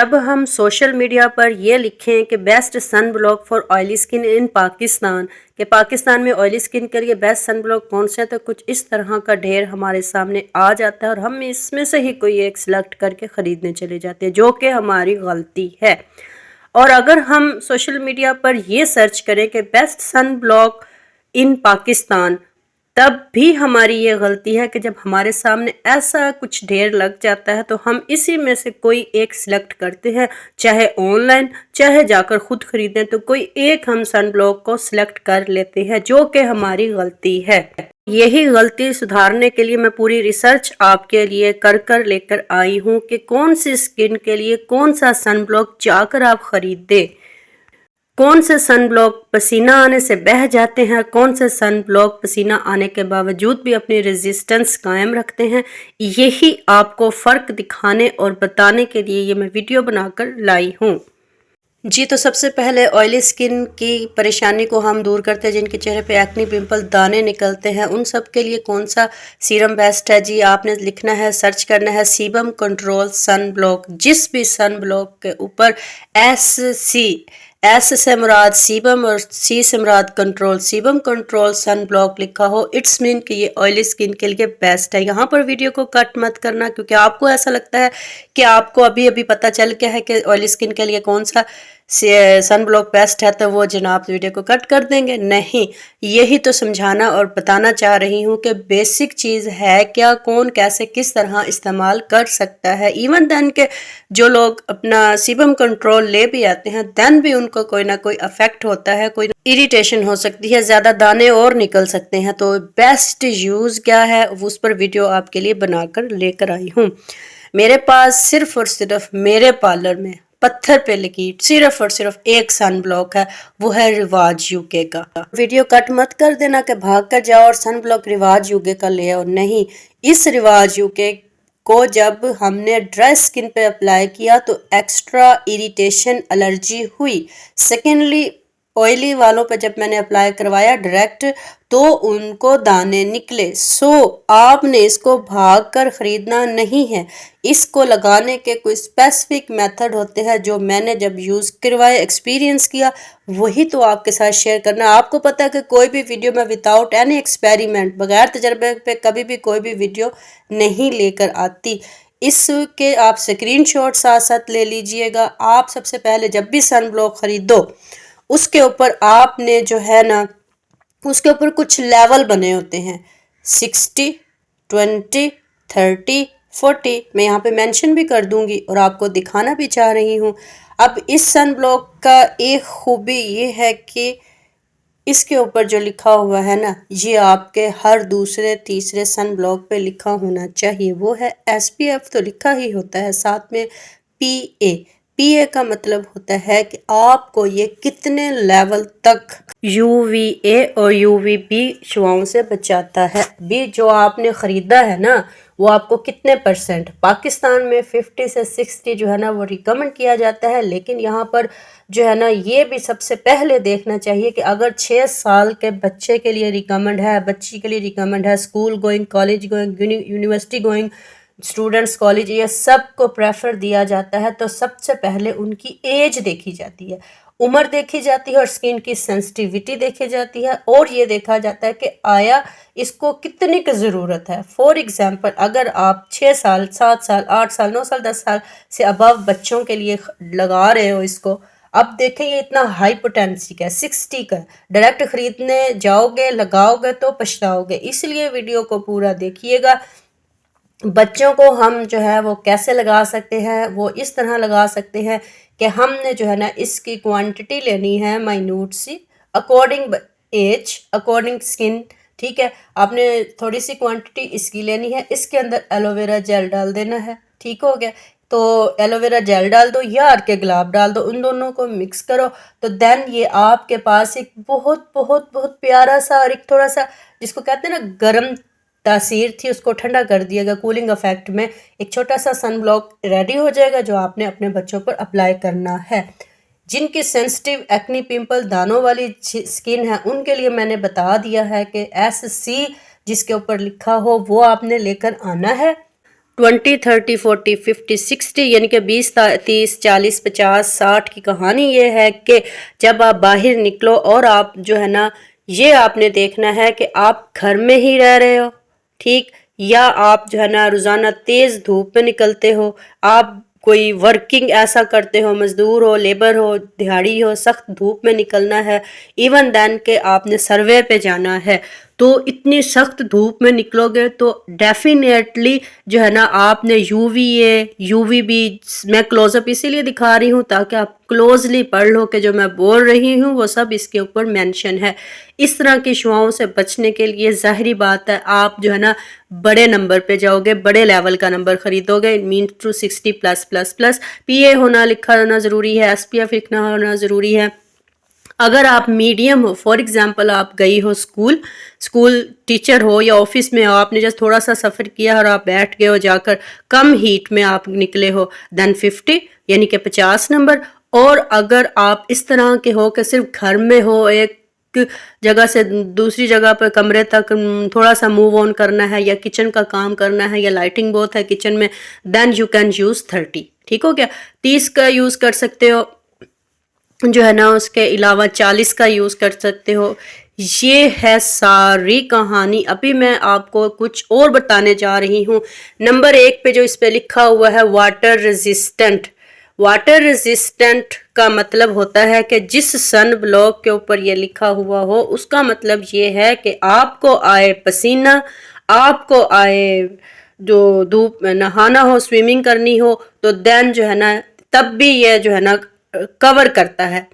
जब हम social media पर ये लिखें कि best sunblock for oily skin in Pakistan, कि पाकिस्तान में ऑयली स्किन के लिए बेस्ट सन ब्लॉक कौन से हैं, तो कुछ इस तरह का ढेर हमारे सामने आ जाता है और हम इसमें से ही कोई एक सिलेक्ट करके ख़रीदने चले जाते हैं, जो कि हमारी गलती है। और अगर हम सोशल मीडिया पर ये सर्च करें कि best sunblock in Pakistan, तब भी हमारी ये गलती है कि जब हमारे सामने ऐसा कुछ ढेर लग जाता है तो हम इसी में से कोई एक सिलेक्ट करते हैं, चाहे ऑनलाइन चाहे जाकर खुद खरीदें, तो कोई एक हम सन ब्लॉक को सिलेक्ट कर लेते हैं, जो कि हमारी गलती है। यही गलती सुधारने के लिए मैं पूरी रिसर्च आपके लिए कर लेकर आई हूँ कि कौन सी स्किन के लिए कौन सा सन ब्लॉक जाकर आप खरीदें, कौन से सन ब्लॉक पसीना आने से बह जाते हैं, कौन से सन ब्लॉक पसीना आने के बावजूद भी अपनी रेजिस्टेंस कायम रखते हैं। यही आपको फ़र्क दिखाने और बताने के लिए ये मैं वीडियो बनाकर लाई हूँ। जी, तो सबसे पहले ऑयली स्किन की परेशानी को हम दूर करते हैं, जिनके चेहरे पे एक्ने पिंपल दाने निकलते हैं, उन सब के लिए कौन सा सीरम बेस्ट है। जी, आपने लिखना है, सर्च करना है सीबम कंट्रोल सन ब्लॉक। जिस भी सन ब्लॉक के ऊपर एस से मुराद सीबम और सी से मुराद control, sebum control sun block लिखा हो, इट्स मीन कि ये ऑयली स्किन के लिए बेस्ट है। यहाँ पर वीडियो को कट मत करना, क्योंकि आपको ऐसा लगता है कि आपको अभी अभी पता चल गया है कि ऑयली स्किन के लिए कौन सा सन ब्लॉक बेस्ट है, तो वो जनाब वीडियो को कट कर देंगे। नहीं, यही तो समझाना और बताना चाह रही हूँ कि बेसिक चीज़ है क्या, कौन कैसे किस तरह इस्तेमाल कर सकता है। इवन देन के जो लोग अपना सीबम कंट्रोल ले भी आते हैं, देन भी उनको कोई ना कोई अफेक्ट होता है, कोई इरिटेशन हो सकती है, ज़्यादा दाने और निकल सकते हैं। तो बेस्ट यूज़ क्या है उस पर वीडियो आपके लिए बनाकर लेकर आई हूँ। मेरे पास सिर्फ और सिर्फ मेरे पार्लर में पत्थर पे लिखी सिर्फ और सिर्फ एक सन ब्लॉक है, वो है रिवाज यूके का। वीडियो कट मत कर देना कि भाग कर जाओ और सन ब्लॉक रिवाज यूके का ले आओ। नहीं, इस रिवाज यूके को जब हमने ड्राई स्किन पे अप्लाई किया तो एक्स्ट्रा इरिटेशन एलर्जी हुई। सेकेंडली, ऑयली वालों पे जब मैंने अप्लाई करवाया डायरेक्ट, तो उनको दाने निकले। सो आपने इसको भाग कर ख़रीदना नहीं है, इसको लगाने के कोई स्पेसिफिक मेथड होते हैं जो मैंने जब यूज़ करवाया, एक्सपीरियंस किया, वही तो आपके साथ शेयर करना। आपको पता है कि कोई भी वीडियो में विदाउट एनी एक्सपेरिमेंट, बगैर तजर्बे पे कभी भी कोई भी वीडियो नहीं लेकर आती। इसके आप स्क्रीनशॉट साथ साथ ले लीजिएगा। आप सबसे पहले जब भी सन ब्लॉक ख़रीदो, उसके ऊपर आपने जो है ना, उसके ऊपर कुछ लेवल बने होते हैं, 60, 20, 30, 40। मैं यहाँ पे मेंशन भी कर दूंगी और आपको दिखाना भी चाह रही हूँ। अब इस सन ब्लॉक का एक खूबी ये है कि इसके ऊपर जो लिखा हुआ है ना, ये आपके हर दूसरे तीसरे सन ब्लॉक पे लिखा होना चाहिए। वो है SPF, तो लिखा ही होता है, साथ में PA का मतलब होता है कि आपको ये कितने लेवल तक UVA और UVB शुआओं से बचाता है। भी जो आपने ख़रीदा है ना, वो आपको कितने %, पाकिस्तान में 50 से 60 जो है ना वो रिकमेंड किया जाता है। लेकिन यहाँ पर जो है ना, ये भी सबसे पहले देखना चाहिए कि अगर 6 साल के बच्चे के लिए रिकमेंड है, बच्ची के लिए रिकमेंड है, school going, college going, university going students, college, ये सब को प्रेफर दिया जाता है, तो सबसे पहले उनकी एज देखी जाती है, उम्र देखी जाती है और स्किन की सेंसिटिविटी देखी जाती है, और ये देखा जाता है कि आया इसको कितनी की ज़रूरत है। फॉर एग्जांपल, अगर आप 6 साल, 7 साल, 8 साल, 9 साल, 10 साल से अबव बच्चों के लिए लगा रहे हो इसको, अब देखें ये इतना हाई पोटेंसी का है, 60 का, डायरेक्ट ख़रीदने जाओगे, लगाओगे तो पछताओगे। इसलिए वीडियो को पूरा देखिएगा। बच्चों को हम जो है वो कैसे लगा सकते हैं, वो इस तरह लगा सकते हैं कि हमने जो है ना इसकी क्वांटिटी लेनी है माइन्यूट सी, अकॉर्डिंग एज, अकॉर्डिंग स्किन। ठीक है, आपने थोड़ी सी क्वांटिटी इसकी लेनी है, इसके अंदर एलोवेरा जेल डाल देना है। ठीक हो गया, तो एलोवेरा जेल डाल दो या अर्के गुलाब डाल दो, उन दोनों को मिक्स करो, तो देन ये आपके पास एक बहुत बहुत बहुत प्यारा सा और एक थोड़ा सा, जिसको कहते हैं ना गर्म तासीर थी, उसको ठंडा कर दिएगा, कूलिंग इफेक्ट में एक छोटा सा सन ब्लॉक रेडी हो जाएगा, जो आपने अपने बच्चों पर अप्लाई करना है। जिनकी सेंसिटिव एक्नी पिंपल दानों वाली स्किन है, उनके लिए मैंने बता दिया है कि SC जिसके ऊपर लिखा हो वो आपने लेकर आना है। 20, 30, 40, 50, 60 यानी कि 20, 30, 40, 50, 60 की कहानी ये है कि जब आप बाहर निकलो और आप जो है ना, ये आपने देखना है कि आप घर में ही रह रहे हो, ठीक, या आप जो है ना रोज़ाना तेज़ धूप में निकलते हो, आप कोई वर्किंग ऐसा करते हो, मजदूर हो, लेबर हो, दिहाड़ी हो, सख्त धूप में निकलना है, इवन देन के आपने सर्वे पे जाना है, तो इतनी सख्त धूप में निकलोगे तो डेफिनेटली जो है ना आपने यूवीए यूवीबी, मैं क्लोजअप इसीलिए दिखा रही हूँ ताकि आप क्लोजली पढ़ लो कि जो मैं बोल रही हूँ वो सब इसके ऊपर मेंशन है। इस तरह की शुआओं से बचने के लिए ज़ाहिरी बात है आप जो है ना बड़े नंबर पे जाओगे, बड़े लेवल का नंबर खरीदोगे, mean to 60 plus plus plus, PA होना लिखा होना ज़रूरी है, एसपीएफ लिखना होना ज़रूरी है। अगर आप मीडियम हो, फॉर एग्जांपल आप गई हो स्कूल टीचर हो या ऑफिस में हो, आपने जस्ट थोड़ा सा सफ़र किया और आप बैठ गए हो जाकर, कम हीट में आप निकले हो, देन 50 यानी कि 50 नंबर। और अगर आप इस तरह के हो कि सिर्फ घर में हो, एक जगह से दूसरी जगह पर कमरे तक थोड़ा सा मूव ऑन करना है या किचन का काम करना है या लाइटिंग बहुत है किचन में, देन यू कैन यूज़ 30, ठीक हो गया। 30 का यूज़ कर सकते हो जो है ना, उसके अलावा 40 का यूज़ कर सकते हो। ये है सारी कहानी। अभी मैं आपको कुछ और बताने जा रही हूँ। नंबर 1 पे जो इस पे लिखा हुआ है वाटर रेजिस्टेंट, वाटर रेजिस्टेंट का मतलब होता है कि जिस सन ब्लॉक के ऊपर ये लिखा हुआ हो उसका मतलब ये है कि आपको आए पसीना, आपको आए जो धूप में नहाना हो, स्विमिंग करनी हो, तो देन जो है ना तब भी ये जो है ना कवर करता है।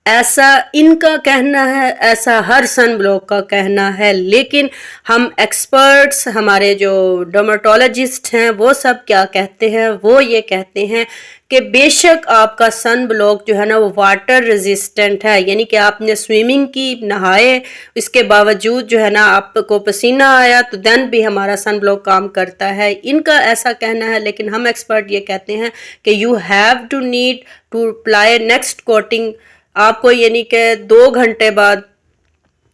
ऐसा इनका कहना है, ऐसा हर सन ब्लॉक का कहना है, लेकिन हम एक्सपर्ट्स, हमारे जो डर्मेटोलॉजिस्ट हैं, वो सब क्या कहते हैं, वो ये कहते हैं कि बेशक आपका सन ब्लॉक जो है ना वो वाटर रेजिस्टेंट है, यानी कि आपने स्विमिंग की, नहाए, इसके बावजूद जो है ना आपको पसीना आया, तो देन भी हमारा सन ब्लॉक काम करता है। इनका ऐसा कहना है, लेकिन हम एक्सपर्ट ये कहते हैं कि you have to need to apply next coating. आपको यानी कि 2 घंटे बाद,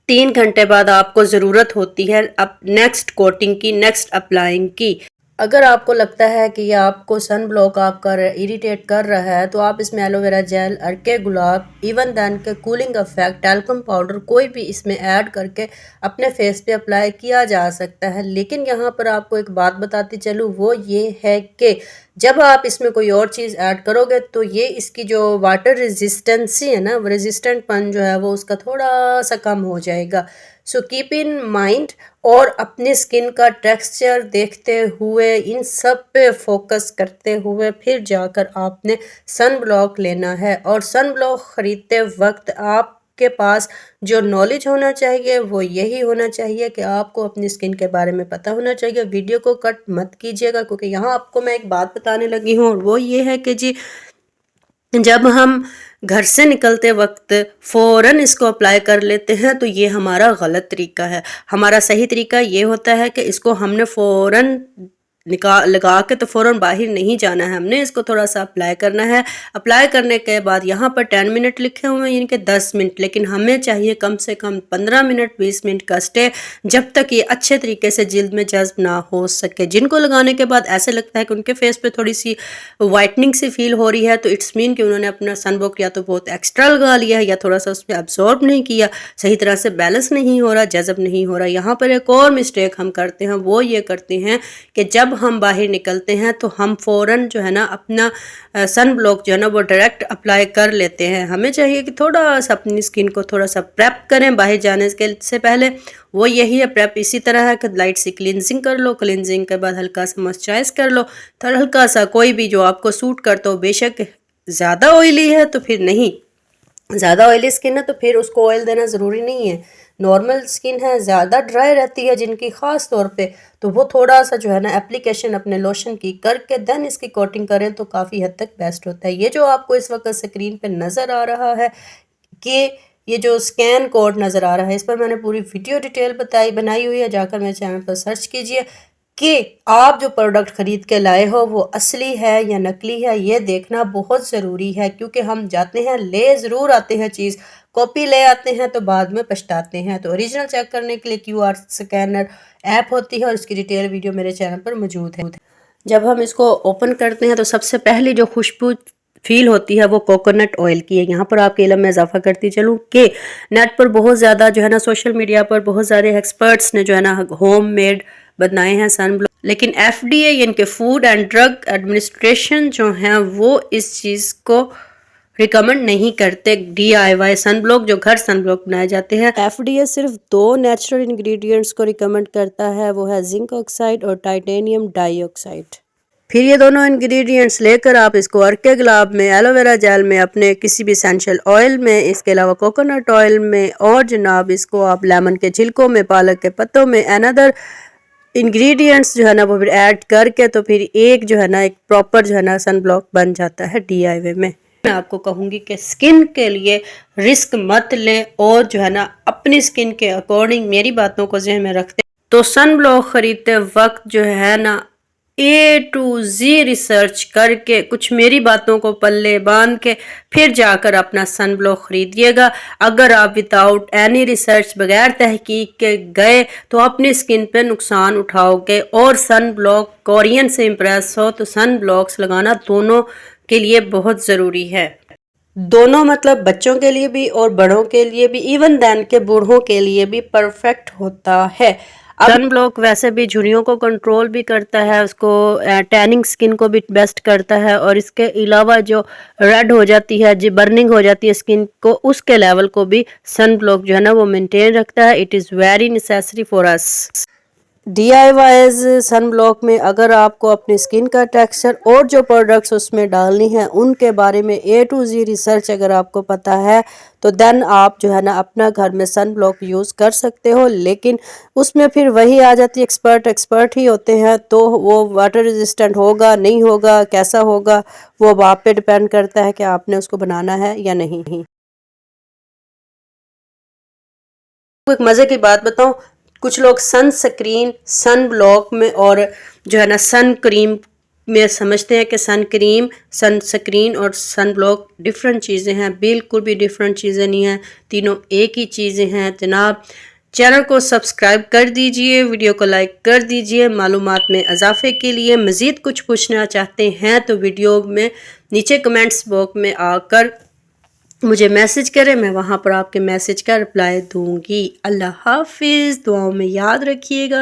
3 घंटे बाद आपको ज़रूरत होती है अब नेक्स्ट कोटिंग की, नेक्स्ट अप्लाइंग की। अगर आपको लगता है कि ये आपको सन ब्लॉक आपका इरिटेट कर रहा है, तो आप इसमें एलोवेरा जेल, अरके गुलाब, इवन दैन के कूलिंग इफेक्ट, टैल्कम पाउडर कोई भी इसमें ऐड करके अपने फेस पे अप्लाई किया जा सकता है। लेकिन यहाँ पर आपको एक बात बताती चलूँ, वो ये है कि जब आप इसमें कोई और चीज़ ऐड करोगे तो ये इसकी जो वाटर रेजिस्टेंसी है ना, रेजिस्टेंटपन जो है वो उसका थोड़ा सा कम हो जाएगा। सो कीप इन माइंड और अपनी स्किन का टेक्सचर देखते हुए, इन सब पे फोकस करते हुए फिर जाकर आपने सन ब्लॉक लेना है। और सन ब्लॉक ख़रीदते वक्त आपके पास जो नॉलेज होना चाहिए वो यही होना चाहिए कि आपको अपनी स्किन के बारे में पता होना चाहिए। वीडियो को कट मत कीजिएगा, क्योंकि यहाँ आपको मैं एक बात बताने लगी हूँ, और वो ये है कि जी जब हम घर से निकलते वक्त फ़ौरन इसको अप्लाई कर लेते हैं तो ये हमारा गलत तरीका है। हमारा सही तरीका ये होता है कि इसको हमने फ़ौरन लगा के तो फ़ौरन बाहर नहीं जाना है, हमने इसको थोड़ा सा अप्लाई करना है। अप्लाई करने के बाद यहाँ पर 10 मिनट लिखे हुए हैं, यानी कि 10 मिनट, लेकिन हमें चाहिए कम से कम 15 मिनट 20 मिनट का स्टे, जब तक ये अच्छे तरीके से जिल्द में जज्ब ना हो सके। जिनको लगाने के बाद ऐसे लगता है कि उनके फेस पे थोड़ी सी वाइटनिंग सी फील हो रही है, तो इट्स मीन कि उन्होंने अपना सन ब्लॉक या तो बहुत एक्स्ट्रा लगा लिया है या थोड़ा सा उसमें अब्जॉर्ब नहीं किया, सही तरह से बैलेंस नहीं हो रहा, जज़ब नहीं हो रहा। यहाँ पर एक और मिस्टेक हम करते हैं, वो ये करते हैं कि जब हम बाहर निकलते हैं तो हम फ़ौरन जो है ना अपना सन ब्लॉक जो है ना वो डायरेक्ट अप्लाई कर लेते हैं। हमें चाहिए कि थोड़ा सा अपनी स्किन को थोड़ा सा प्रेप करें बाहर जाने से पहले। वो यही है प्रेप, इसी तरह है कि लाइट सी क्लिनजिंग कर लो, क्लिनजिंग के बाद हल्का सा मॉइस्चराइज कर लो, तो हल्का सा कोई भी जो आपको सूट करता हो। बेशक ज़्यादा ऑयली है तो फिर नहीं, ज़्यादा ऑयली स्किन है तो फिर उसको ऑयल देना ज़रूरी नहीं है। नॉर्मल स्किन है, ज़्यादा ड्राई रहती है जिनकी ख़ास तौर पे, तो वो थोड़ा सा जो है ना एप्लीकेशन अपने लोशन की करके देन इसकी कोटिंग करें तो काफ़ी हद तक बेस्ट होता है। ये जो आपको इस वक्त स्क्रीन पे नज़र आ रहा है कि ये जो स्कैन कोड नज़र आ रहा है, इस पर मैंने पूरी वीडियो डिटेल बनाई हुई है, जाकर मेरे चैनल पर सर्च कीजिए कि आप जो प्रोडक्ट ख़रीद के लाए हो वो असली है या नकली है। ये देखना बहुत ज़रूरी है, क्योंकि हम जाते हैं ले ज़रूर आते हैं चीज़, कॉपी ले आते हैं तो बाद में पछताते हैं। तो ओरिजिनल चेक करने के लिए QR स्कैनर ऐप होती है और इसकी डिटेल वीडियो मेरे चैनल पर मौजूद है। जब हम इसको ओपन करते हैं तो सबसे पहले जो खुशबू फील होती है वो कोकोनट ऑयल की है। यहाँ पर आपके इल्म में इजाफा करती चलूँ कि नेट पर बहुत ज़्यादा जो है ना, सोशल मीडिया पर बहुत सारे एक्सपर्ट्स ने जो है ना होम मेड बनाए हैं सन ब्लॉक, लेकिन FDA यानी कि फूड एंड ड्रग एडमिनिस्ट्रेशन जो है वो इस चीज़ को रिकमेंड नहीं करते। DIY सन ब्लॉक, जो घर सन ब्लॉक बनाए जाते हैं, FDA सिर्फ 2 नेचुरल इंग्रेडिएंट्स को रिकमेंड करता है, वो है जिंक ऑक्साइड और टाइटेनियम डाइऑक्साइड। फिर ये दोनों इंग्रेडिएंट्स लेकर आप इसको अर्के गुलाब में, एलोवेरा जेल में, अपने किसी भी एसेंशियल ऑयल में, इसके अलावा कोकोनट ऑयल में, और जनाब इसको आप लेमन के छिलकों में, पालक के पत्तों में, अनदर इंग्रेडिएंट्स जो है ना वो फिर ऐड करके तो फिर एक जो है ना एक प्रॉपर जो है ना सन ब्लॉक बन जाता है DIY में। मैं आपको कहूँगी कि स्किन के लिए रिस्क मत लें और जो है ना अपनी स्किन के अकॉर्डिंग मेरी बातों को ज़हन में रखते तो सन ब्लॉक खरीदते वक्त जो है ना A to Z रिसर्च करके, कुछ मेरी बातों को पल्ले बांध के फिर जाकर अपना सन ब्लॉक खरीदिएगा। अगर आप विदाउट एनी रिसर्च, बगैर तहकीक के गए तो अपनी स्किन पे नुकसान उठाओगे। और सन ब्लॉक कोरियन से इम्प्रेस हो तो सन ब्लॉक्स लगाना दोनों के लिए बहुत ज़रूरी है। दोनों मतलब बच्चों के लिए भी और बड़ों के लिए भी, इवन दैन के बूढ़ों के लिए भी परफेक्ट होता है। सन ब्लॉक वैसे भी झुर्रियों को कंट्रोल भी करता है, उसको टैनिंग स्किन को भी बेस्ट करता है, और इसके अलावा जो रेड हो जाती है, जो बर्निंग हो जाती है स्किन को, उसके लेवल को भी सन ब्लॉक जो है ना वो मेंटेन रखता है। It is very necessary for us. DIYs sunblock में अगर आपको अपनी स्किन का टेक्सचर और जो प्रोडक्ट्स उसमें डालनी है उनके बारे में A to Z रिसर्च अगर आपको पता है तो देन आप जो है ना अपना घर में सन ब्लॉक यूज़ कर सकते हो। लेकिन उसमें फिर वही आ जाती है, एक्सपर्ट ही होते हैं, तो वो वाटर रेजिस्टेंट होगा नहीं होगा, कैसा होगा, वो अब आप पे डिपेंड करता है कि आपने उसको बनाना है या नहीं। एक मज़े की बात बताऊं, कुछ लोग सन स्क्रीन, सन ब्लॉक में और जो है ना सन क्रीम में समझते हैं कि सन क्रीम, सन स्क्रीन और सन ब्लॉक डिफरेंट चीज़ें हैं। बिल्कुल भी डिफरेंट चीज़ें नहीं हैं, तीनों एक ही चीज़ें हैं जनाब। चैनल को सब्सक्राइब कर दीजिए, वीडियो को लाइक कर दीजिए। मालूमात में इजाफे के लिए मज़ीद कुछ पूछना चाहते हैं तो वीडियो में नीचे कमेंट्स बॉक्स में आकर मुझे मैसेज करें, मैं वहाँ पर आपके मैसेज का रिप्लाई दूंगी। अल्लाह हाफिज़, दुआओं में याद रखिएगा।